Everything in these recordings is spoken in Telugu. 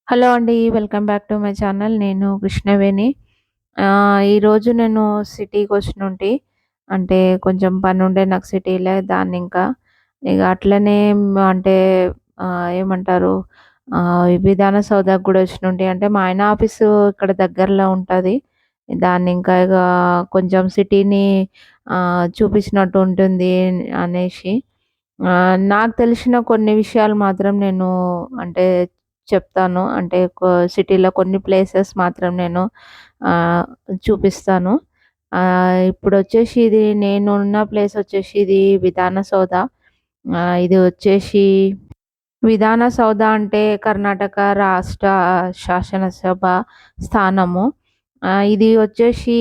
హలో అండి. Welcome back to my channel. నేను కృష్ణవేణి. ఈరోజు నేను సిటీకొచ్చినుంటి. అంటే కొంచెం పనుండే నాకు సిటీలో దాన్నింకా. ఇగ అట్లనే అంటే ఏమంటారు విధాన సౌధకి గూడా వచ్చినుంటి. అంటే మా ఆయన ఆఫీసు ఇక్కడ దగ్గరలో ఉంటది. దాన్నింకా ఇగ కొంచెం సిటీని చూపించినట్టు ఉంటుంది అనేసి నాకు తెలిసిన కొన్ని విషయాలు మాత్రం నేను అంటే చెప్తాను. అంటే సిటీలో కొన్ని ప్లేసెస్ మాత్రం నేను ఆహ్, చూపిస్తాను. ఇప్పుడొచ్చేసి ఇది నేనున్న ప్లేస్ వచ్చేసి ఇది విధాన సౌధ. ఇది వచ్చేసి విధాన సౌధ అంటే కర్ణాటక రాష్ట్ర శాసనసభ స్థానము. ఇది వచ్చేసి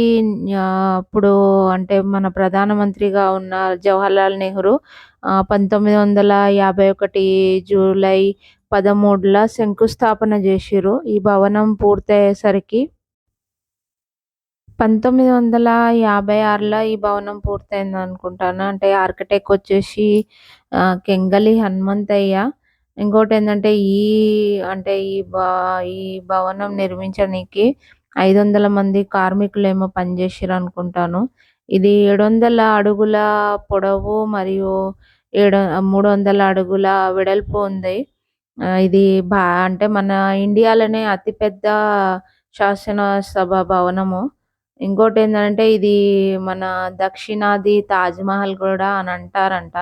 అప్పుడు అంటే మన ప్రధానమంత్రిగా ఉన్న జవహర్లాల్ నెహ్రూ 1951 జూలై 13ల శంకుస్థాపన జేషిర్రు. ఈ భవనం పూర్తయ్యేసరికి 1956లో ఈ భవనం పూర్తయిందనుకుంటాను. అంటే ఆర్కిటెక్ట్ వచ్చేసి కెంగలి హనుమంతయ్య. ఇంకోటేందంటే అంటే ఈ భవనం నిర్మించనీకి 500 మంది కార్మికులేమో పనిజేషిర్రనుకుంటాను. ఇది 700 అడుగుల పొడవు మరియు 300 అడుగుల వెడల్పు ఉంది. ఇది అంటే మన ఇండియాలోనే అతిపెద్ద శాసనసభ భవనము. ఇంకోటేందంటే ఇది మన దక్షిణాది తాజ్‌మహల్ గూడా అని అంటారంట.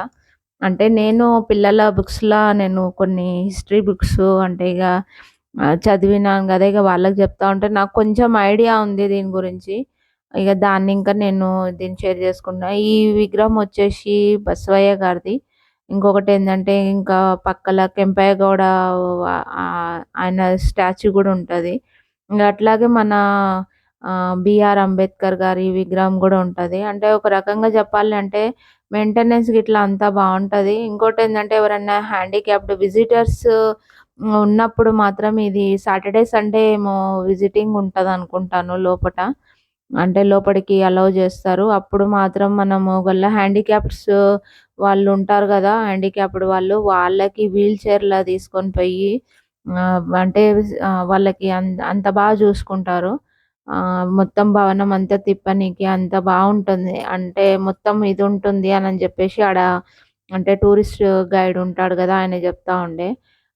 అంటే నేను పిల్లల బుక్స్‌లా నేను కొన్ని హిస్టరీ బుక్స్ అంటే ఇగ చదివినాను గదా! ఇగ వాళ్ళకి జెప్తా ఉంటే నాకు కొంచెం ఐడియా ఉంది దీని గురించి. ఇగ దాన్నింకా నేను దీన్ని షేర్ జేసుకున్నా. ఈ విగ్రహం వచ్చేసి బసవయ్య గారిది. ఇంకొకటేందంటే ఇంకా పక్కల కెంపయ్య గౌడ ఆయన స్టాచ్యూ గూడా ఉంటది. ఇంగ అట్లాగే మన బీఆర్ అంబేద్కర్ గారి విగ్రహం గూడా ఉంటది. అంటే ఒక రకంగా జెప్పాలి అంటే మెయింటెనెన్స్ గిట్లా అంతా బావుంటది. ఇంకోటేందంటే ఎవరన్నా హ్యాండిక్యాప్డ్ విజిటర్స్ ఉన్నప్పుడు మాత్రం ఇది సాటర్‌డే, సండే ఏమో విజిటింగ్ ఉంటదనుకుంటాను లోపట. అంటే లోపడికి అలౌ జేస్తారు. అప్పుడు మాత్రం మనము ఒకవేళ హ్యాండిక్యాప్డ్స్ వాళ్ళుంటారు గదా! హ్యాండిక్యాప్డ్ వాళ్ళు. వాళ్ళకి వీల్ చైర్‌లా తీసుకొని పోయి అంటే వాళ్ళకి అంత బాగా జూసుకుంటారు. మొత్తం భవనం అంతా తిప్పనీకి అంత బావుంటుంది. అంటే మొత్తం ఇదుంటుంది అనని జెప్పేసి ఆడ అంటే టూరిస్ట్ గైడ్ ఉంటాడు గదా! ఆయన జెప్తా ఉండే.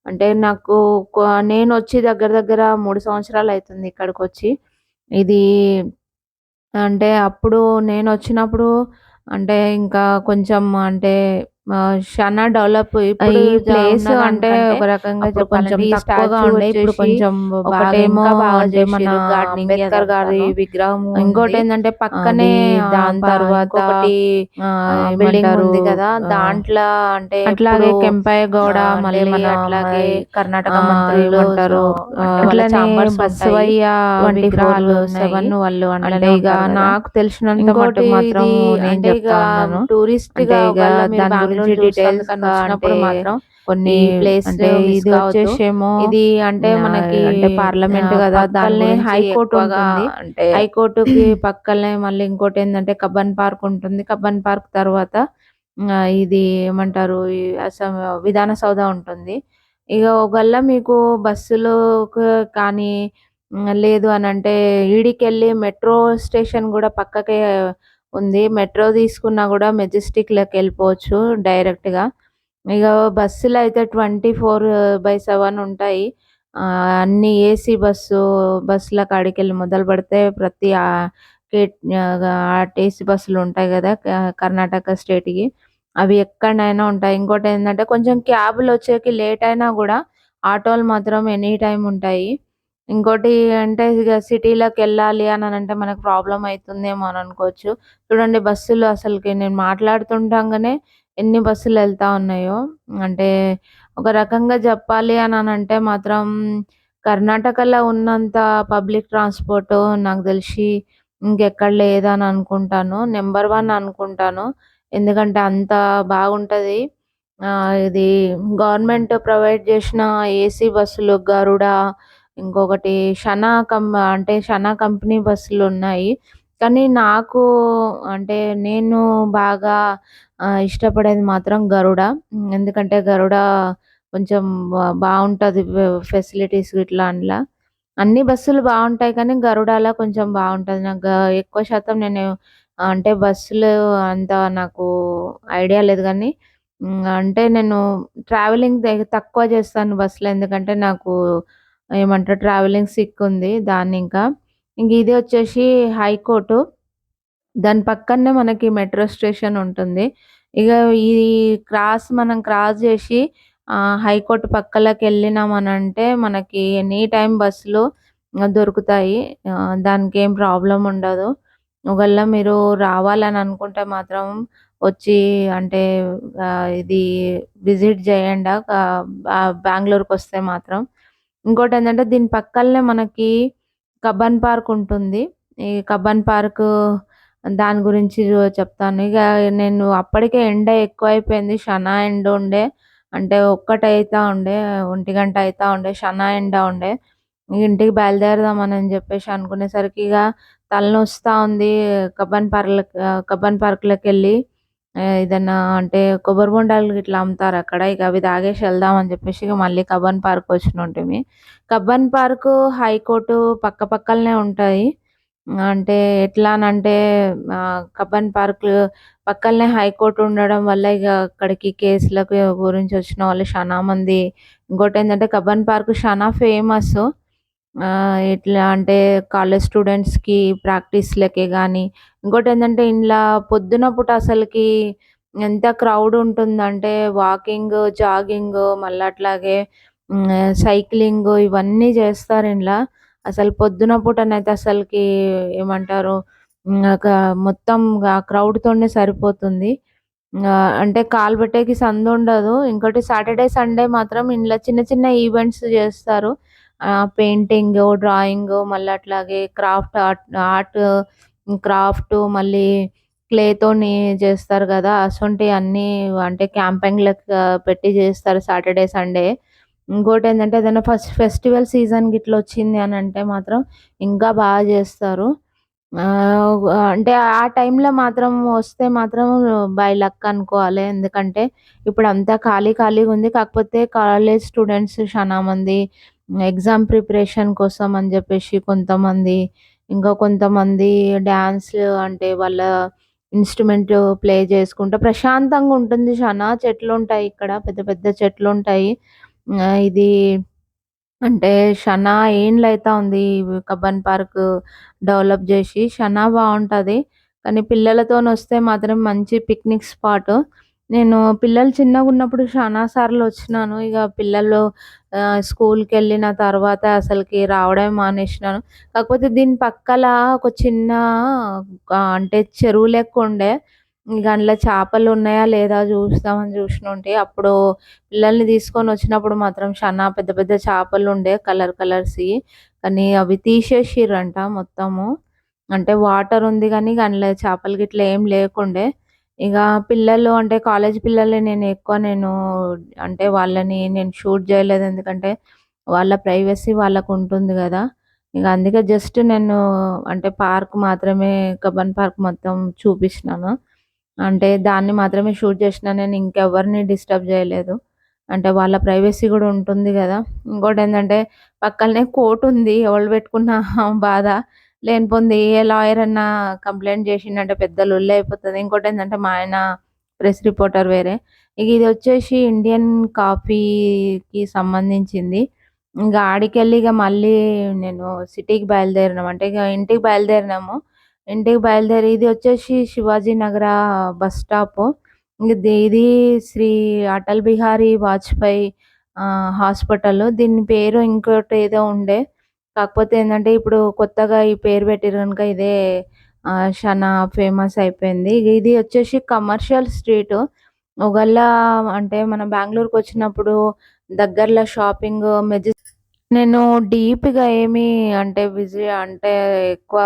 అంటే నాకు నేనొచ్చి దగ్గర దగ్గర 3 సంవత్సరాలయితుంది ఇక్కడికొచ్చి. ఇది అంటే అప్పుడు నేనొచ్చినప్పుడు అంటే ఇంకా కొంచెం అంటే శానా డెవలప్ ఇప్పుడు ఈ ప్లేస్ అంటే ఒక రకంగా చెప్పాలంటే ఈ తక్కువగా ఉండే ఇప్పుడు కొంచెం ఒకటేమో అంటే మన అంబేద్కర్ గారి విగ్రహం ఇంకోటేందంటే పక్కనే దాని తర్వాత ఇంకొకటి బిల్డింగ్ ఉంది కదా! దాంట్లో అంటే అట్లాగే కెంపయ్య గౌడ మళ్ళీ అట్లాగే కర్ణాటక మంత్రులు ఉంటారు. అట్లనే బసవయ్య విగ్రహాలు 7 వాళ్ళు అంటే ఇగ నాకు తెలిసినంత మట్టుకు మాత్రం నేను చెప్తా ఉన్నాను. టూరిస్ట్‌గా ఒకవేళ మీరు బెంగుళూరు డీటెయిల్స్ వచ్చినప్పుడు మాత్రం కొన్ని ప్లేస్ అంటే ఇది వచ్చేసేమో ఇది అంటే మనకి అంటే పార్లమెంట్ కదా! దానిలో హైకోర్ట్ ఉంటుంది. అంటే హైకోర్ట్‌కి పక్కనే మళ్ళీ ఇంకోటేందంటే కబ్బన్ పార్క్ ఉంటుంది. కబ్బన్ పార్క్ తర్వాత ఇది ఏమంటారు ఈ విధాన సౌధ ఉంటుంది. ఇగ ఒకవేళ మీకు బస్సులోకి కానీ లేదు అనంటే ఈడికెళ్ళి మెట్రో స్టేషన్ గూడా పక్కకే ఉంది. మెట్రో తీసుకున్నా గూడా మెజెస్టిక్‌లోకెళ్ళిపోవచ్చు డైరెక్ట్‌గా. ఇగ బస్సులయితే 24/7 ఉంటాయి. అన్నీ ఏసీ బస్సుల కాడికెళ్ళి మొదలుపెడితే ప్రతి ఆర్‌టీసీ బస్సులుంటాయి గదా! కర్ణాటక స్టేట్‌కి. అవి ఎక్కడనైనా ఉంటాయి. ఇంకోటేందంటే కొంచెం క్యాబులొచ్చేకి లేట్ అయినా గూడా ఆటోలు మాత్రం ఎనీ టైమ్ ఉంటాయి. ఇంకోటి అంటే ఇగ సిటీలోకెళ్ళాలి అననంటే మనకు ప్రాబ్లమ్ అయితుందేమో అని అనుకోవచ్చు. చూడండి బస్సులు అసలకి నేను మాట్లాడుతుండగానే ఎన్ని బస్సులెళ్తా ఉన్నాయో. అంటే ఒక రకంగా జెప్పాలి అననంటే మాత్రం కర్ణాటకలో ఉన్నంత పబ్లిక్ ట్రాన్స్‌పోర్ట్ నాకు దెలిసి ఇంకెక్కడ లేదని అనుకుంటాను. నంబర్ 1 అనుకుంటాను. ఎందుకంటే అంత బాగుంటది. ఇది గవర్నమెంట్ ప్రొవైడ్ జేసిన ఏసీ బస్సులు గరుడ, ఇంకొకటి అంటే షనా కంపెనీ బస్సులున్నాయి. కానీ నాకు అంటే నేను బాగా ఇష్టపడేది మాత్రం గరుడ. ఎందుకంటే గరుడ కొంచెం బావుంటది ఫెసిలిటీస్ ఇట్లా అందుల. అన్ని బస్సులు బావుంటాయి కానీ గరుడాల కొంచెం బావుంటది. నాకు ఎక్కువ శాతం నేను అంటే బస్సులు అంత నాకు ఐడియా లేదు గానీ అంటే నేను ట్రావెలింగ్ తక్కువ చేస్తాను బస్సులో. ఎందుకంటే నాకు ఏమంటారు ట్రావెలింగ్ సిక్ ఉంది దాన్నింకా. ఇంక ఇది వచ్చేసి హైకోర్టు. దాని పక్కనే మనకి మెట్రో స్టేషన్ ఉంటుంది. ఇగ ఈ మనం క్రాస్ జేసి హైకోర్ట్ పక్కలకెళ్ళినామనంటే మనకి ఎనీ టైమ్ బస్సులు దొరుకుతాయి. దానికేం ప్రాబ్లమ్ ఉండదు. ఒకవేళ మీరు రావాలని అనుకుంటే మాత్రం వచ్చి అంటే ఇది విజిట్ చేయండి. బెంగుళూరుకొస్తే మాత్రం. ఇంకోటేంటంటే దీని పక్కలనే మనకి కబ్బన్ పార్క్ ఉంటుంది. ఈ కబ్బన్ పార్కు దాని గురించి చెప్తాను. ఇగ నేను అప్పటికే ఎండ ఎక్కువైపోయింది. షనా ఎండ ఉండే. అంటే ఒక్కటైతా ఉండే. 1 అయితా ఉండే. షనా ఎండ ఉండే. ఇంటికి బయలుదేరదామని జెప్పేసి అనుకునేసరికి ఇగ తలనొస్తా ఉంది. కబ్బన్ పార్క్‌లోకెళ్ళి ఏదన్నా అంటే కొబ్బరి బొండాలు గిట్లా అమ్ముతారక్కడ. ఇక అవి తాగేసి ఎళ్దామని జెప్పేసి ఇగ మళ్ళీ కబ్బన్ పార్కొచ్చినుంటిమి. కబ్బన్ పార్కు, హైకోర్టు పక్కపక్కలనే ఉంటాయి. అంటే ఎట్లా అనంటే కబ్బన్ పార్క్ పక్కలనే హైకోర్ట్ ఉండడం వల్ల ఇగ అక్కడికి కేసులకు గురించి వచ్చిన వాళ్ళు చానా మంది ఇంకోటేంటంటే కబ్బన్ పార్క్ చానా ఫేమసు. ఎట్లా అంటే కాలేజ్ స్టూడెంట్స్‌కి ప్రాక్టీస్‌లకే గానీ, ఇంకోటేంటంటే ఇండ్ల పొద్దున పూట అసలకి ఎంత క్రౌడ్ ఉంటుందంటే వాకింగు, జాగింగు మళ్ళీ అట్లాగే సైక్లింగు ఇవన్నీ చేస్తారు ఇండ్ల. అసలు పొద్దున పూటనైతే అసలకి ఏమంటారు ఒక మొత్తం ఆ క్రౌడ్‌తోనే సరిపోతుంది. అంటే కాలు పెట్టేకి సందుండదు. ఇంకోటి సాటర్‌డే, సండే మాత్రం ఇండ్ల చిన్న చిన్న ఈవెంట్స్ చేస్తారు. పెయింటింగు, డ్రాయింగు మళ్ళీ అట్లాగే ఆర్ట్, క్రాఫ్టు మళ్ళీ క్లేతోని చేస్తారు గదా! అసొంటియన్నీ అంటే క్యాంపెయిన్ లెక్క పెట్టి చేస్తారు సాటర్‌డే, సండే. ఇంకోటేంటంటే ఏదైనా ఫెస్టివల్ సీజన్ గిట్లా వచ్చింది అనంటే మాత్రం ఇంకా బాగా జేస్తారు. అంటే ఆ టైంలో మాత్రం వస్తే మాత్రం బై లక్ అనుకోవాలి. ఎందుకంటే ఇప్పుడంతా ఖాళీగుంది. కాకపోతే కాలేజ్ స్టూడెంట్స్ చానా మంది ఎగ్జామ్ ప్రిపరేషన్ కోసం అని జెప్పేసి కొంతమంది, ఇంకా కొంతమంది డాన్స్ అంటే వాళ్ళ ఇన్‌స్ట్రుమెంట్ ప్లే చేసుకుంటూ ప్రశాంతంగా ఉంటుంది చానా. చెట్లుంటాయి ఇక్కడ. పెద్ద పెద్ద చెట్లుంటాయి. ఇది అంటే షనా ఏండ్లయితా ఉంది. కబ్బన్ పార్క్ డెవలప్ జేసి. షనా బావుంటది. కానీ పిల్లలతోనొస్తే మాత్రం మంచి పిక్నిక్ స్పాటు. నేను పిల్లలు చిన్నగున్నప్పుడు చానా సార్లొచ్చినాను. ఇగ పిల్లలు స్కూల్‌కెళ్ళిన తర్వాత అసలకి రావడమే మానేసినాను. కాకపోతే దీని పక్కల ఒక చిన్న అంటే చెరువు లెక్కుండే. ఇగ అందులో చేపలున్నాయా లేదా జూస్తామని జూశినుంటి. అప్పుడు పిల్లల్ని తీసుకొనొచ్చినప్పుడు మాత్రం షనా పెద్ద పెద్ద చేపలుండే కలర్స్‌యి. కానీ అవి తీసేసిర్రంట మొత్తము. అంటే వాటర్ ఉంది గానీ అందులో చేపలు గిట్లా ఏం లేకుండే. ఇగ పిల్లలు అంటే కాలేజీ పిల్లలే నేను అంటే వాళ్ళని నేను షూట్ జేయలేదు. ఎందుకంటే వాళ్ళ ప్రైవసీ వాళ్ళకుంటుంది గదా! ఇగ అందుకే జస్ట్ నేను అంటే పార్క్ మాత్రమే కబ్బన్ పార్క్ మొత్తం చూపిచ్చినాను. అంటే దాన్ని మాత్రమే షూట్ చేషినా. నేను ఇంకెవరిని డిస్టర్బ్ జేయలేదు. అంటే వాళ్ళ ప్రైవసీ గూడా ఉంటుంది గదా! ఇంకోటేంటంటే పక్కలనే కోర్టుంది. ఎవళ్ళు పెట్టుకున్న బాధ. లేనిపోనిది ఏ లాయర్ అన్నా కంప్లెయింట్ జేషిండంటే పెద్ద లొల్లే అయిపోతది. ఇంకోటేంటంటే మా ఆయన ప్రెస్ రిపోర్టర్ వేరే. ఇగ ఇదొచ్చేసి ఇండియన్ కాఫీకి సంబంధించింది. ఇంగ ఆడికెళ్ళి ఇగ మళ్ళీ నేను సిటీకి బయలుదేరినాం. అంటే ఇగ ఇంటికి బయలుదేరినాము. ఇంటికి బయలుదేరి ఇది వచ్చేసి శివాజీ నగర బస్ స్టాపు. ఇది శ్రీ అటల్ బిహారీ వాజ్‌పేయి హాస్పిటలు. దీని పేరు ఇంకోటేదో ఉండే. కాకపోతే ఏందంటే ఇప్పుడు కొత్తగా ఈ పేరు పెట్టిర్రు గనుక ఇదే షనా ఫేమస్ అయిపోయింది. ఇది వచ్చేసి కమర్షియల్ స్ట్రీటు. ఒకవేళ అంటే మనం బెంగుళూరుకొచ్చినప్పుడు దగ్గరలో షాపింగు నేను డీప్‌గా ఏమి అంటే అంటే ఎక్కువ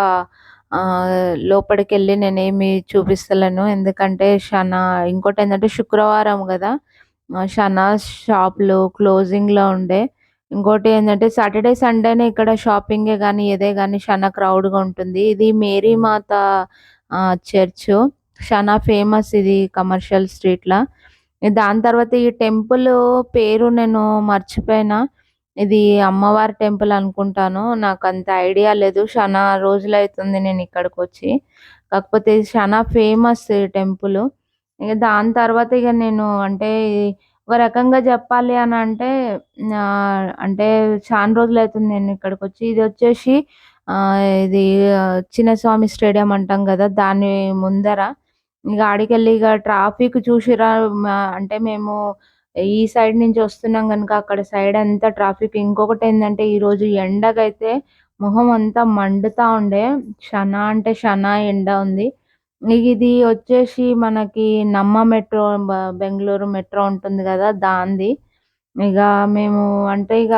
లోపలికెళ్ళి నేనేమి చూపిస్తలేను. ఎందుకంటే ఇంకోటేంటంటే శుక్రవారం గదా! షనా షాపులు క్లోజింగ్‌లో ఉండే. ఇంకోటి ఏంటంటే సాటర్‌డే, సండేనే ఇక్కడ షాపింగే గానీ, ఏదే గానీ షనా క్రౌడ్‌గా ఉంటుంది. ఇది మేరీ మాత చర్చు. షనా ఫేమస్ ఇది కమర్షియల్ స్ట్రీట్‌ల. దాని తర్వాత ఈ టెంపుల్ పేరు నేను మర్చిపోయినా. ఇది అమ్మవారి టెంపుల్ అనుకుంటాను. నాకంత ఐడియా లేదు. చానా రోజులైతుంది నేనిక్కడికొచ్చి. కాకపోతే ఇది చానా ఫేమస్ టెంపులు. ఇగ దాని తర్వాత ఇగ నేను అంటే ఒక రకంగా జెప్పాలి అనంటే అంటే చానా రోజులైతుంది నేనిక్కడికొచ్చి. ఇదొచ్చేసి ఇది చిన్నస్వామి స్టేడియం అంటాం గదా! దాని ముందర. ఇగ ఆడికెళ్ళి ఇగ ట్రాఫిక్ చూసిర్రా అంటే మేము ఈ సైడ్ నుంచి వస్తున్నాం గనుక అక్కడ సైడ్ అంతా ట్రాఫిక్. ఇంకొకటేందంటే ఈరోజు ఎండకైతే మొహం అంతా మండుతా ఉండే. అంటే ఎండ ఉంది. ఇది వచ్చేసి మనకి మెట్రో బెంగుళూరు మెట్రో ఉంటుంది గదా! దానిది. ఇగ మేము అంటే ఇగ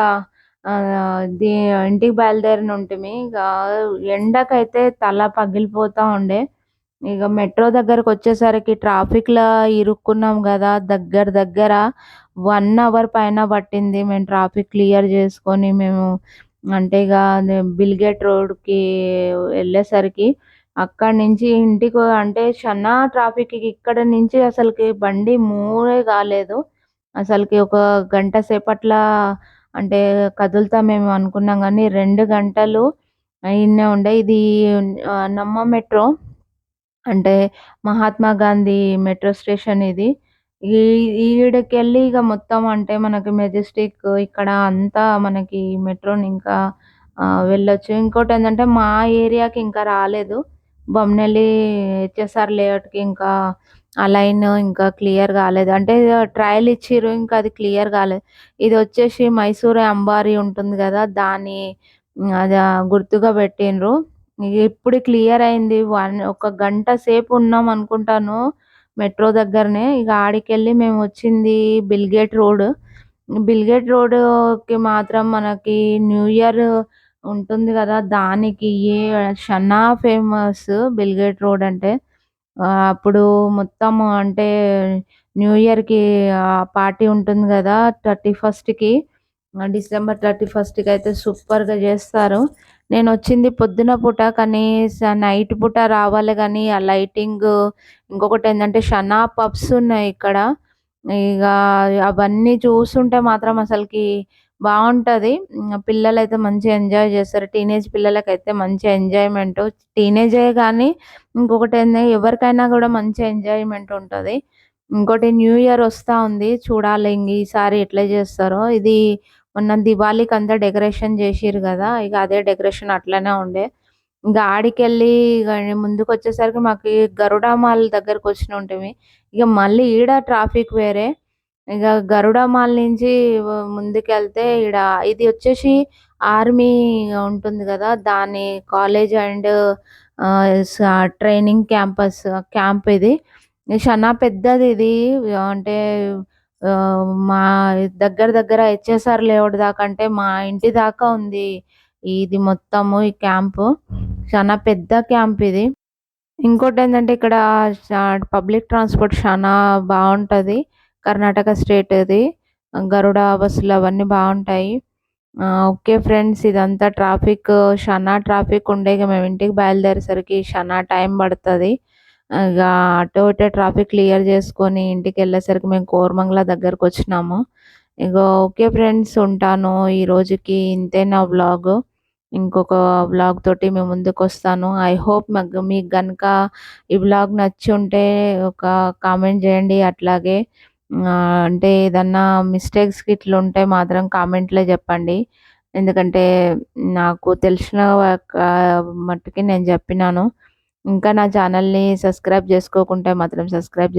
ది ఇంటికి బయలుదేరిన ఉంటిమి. ఇగ ఎండకైతే తల పగిలిపోతా ఉండే. ఇగ మెట్రో దగ్గరకొచ్చేసరికి ట్రాఫిక్‌లో ఇరుక్కున్నాం గదా! దగ్గర దగ్గర 1 అవర్ పైన పట్టింది. మేము ట్రాఫిక్ క్లియర్ జేసుకొని మేము అంటే ఇగ బిల్‌గేట్ రోడ్‌కి ఎళ్ళేసరికి అక్కడి నుంచి ఇంటికి అంటే ట్రాఫిక్ ఇక్కడ నుంచి అసలకి బండి మూవే కాలేదు. అసలకి ఒక గంట సేపట్ల అంటే కదులుతామేమో అనుకున్నాం గానీ 2 గంటలు ఈడనే ఉండే. ఇది మెట్రో. అంటే మహాత్మా గాంధీ మెట్రో స్టేషన్ ఇది. ఈ ఈడకెళ్ళి ఇగ మొత్తం అంటే మనకి మెజెస్టిక్ ఇక్కడ అంతా మనకి మెట్రోని ఇంకా వెళ్ళొచ్చు. ఇంకోటేందంటే మా ఏరియాకి ఇంకా రాలేదు. బొమ్మినెల్లి హెచ్ఎస్ఆర్ లేఅవుట్‌కి ఇంకా ఆ లైన్ ఇంకా క్లియర్ గాలేదు. అంటే ట్రయల్ ఇచ్చిర్రు. ఇంకా అది క్లియర్ గాలేదు. ఇదొచ్చేసి మైసూర్ అంబారి ఉంటుంది గదా! దాని అది గుర్తుగా పెట్టిండ్రు. ఇగ ఇప్పుడు క్లియర్ అయింది. ఒక గంట సేపు ఉన్నాం అనుకుంటాను మెట్రో దగ్గరనే. ఇగ ఆడికెళ్ళి మేమొచ్చింది బిల్‌గేట్ రోడ్. బిల్‌గేట్ రోడ్‌కి మాత్రం మనకి న్యూ ఇయర్ ఉంటుంది గదా! దానికి ఫేమస్ బిల్‌గేట్ రోడ్ అంటే. అప్పుడు మొత్తం అంటే న్యూ ఇయర్‌కి పార్టీ ఉంటుంది గదా! 31కి డిసెంబర్ 31కి అయితే సూపర్‌గా జేస్తారు. నేనొచ్చింది పొద్దున పూట. కానీ నైట్ పూట రావాలి గానీ, ఆ లైటింగు ఇంకొకటేందంటే పబ్స్ ఉన్నాయి ఇక్కడ. ఇగ అవన్నీ చూస్తుంటే మాత్రం అసలకి బావుంటది. పిల్లలైతే మంచిగా ఎంజాయ్ జేస్తారు. టీనేజ్ పిల్లలకైతే మంచి ఎంజాయ్‌మెంటు. టీనేజే గానీ ఎవరికైనా గూడా మంచి ఎంజాయ్‌మెంట్ ఉంటది. ఇంకోటి న్యూ ఇయర్ ఒస్తా ఉంది. చూడాలి ఈసారి ఎట్లా జేస్తారో. ఇది మొన్న దివాళీకంతా డెకరేషన్ జేషిర్రు గదా! ఇగ అదే డెకరేషన్ అట్లనే ఉండే. ఇంగ ఆడికెళ్ళి ఇగ ముందుకొచ్చేసరికి మాకు ఈ గరుడ మాల్ దగ్గరకొచ్చినుంటిమి. ఇగ మళ్ళీ ఈడ ట్రాఫిక్ వేరే. ఇగ గరుడ మాల్ నుంచి ముందుకెళ్తే ఇది వచ్చేసి ఆర్మీ ఉంటుంది గదా! దాని కాలేజ్ అండ్ ఆహ్, స ట్రైనింగ్ క్యాంప్ ఇది. పెద్దదిది. అంటే మా దగ్గర దగ్గర హెచ్ఎస్ఆర్ లేఅవుట్ దాకా అంటే మా ఇంటి దాకా ఉంది. ఇది మొత్తము ఈ క్యాంపు. పెద్ద క్యాంప్ ఇది. ఇంకోటేందంటే ఇక్కడ షా పబ్లిక్ ట్రాన్స్‌పోర్ట్ బావుంటది. కర్ణాటక స్టేట్ ఇది. గరుడ బస్సులు అవన్నీ బావుంటాయి. ఓకే ఫ్రెండ్స్, ఇదంతా ట్రాఫిక్ ఉండే ఇగ మేము ఇంటికి బయలుదేరేసరికి టైం పడతది. ఇగ అటు ఇటు ట్రాఫిక్ క్లియర్ చేసుకొని ఇంటికెళ్ళేసరికి మేము కోరమంగళ దగ్గరకొచ్చినాము. ఇగో ఓకే ఫ్రెండ్స్, ఉంటాను. ఈ రోజుకి ఇంతే నా వ్లాగు. ఇంకొక వ్లాగ్ తోటి మీ ముందుకొస్తాను. ఐ హోప్ మీకు గనక ఈ వ్లాగ్ నచ్చుంటే ఒక కామెంట్ జేయండి. అట్లాగే అంటే ఏదన్నా మిస్టేక్స్ గిట్లుంటే మాత్రం కామెంట్‌లో జెప్పండి. ఎందుకంటే నాకు తెలిసిన మట్టుకి నేను జెప్పినాను. ఇంకా నా ఛానల్‌ని సబ్స్క్రైబ్ జేసుకోకుంటే మాత్రం సబ్స్క్రైబ్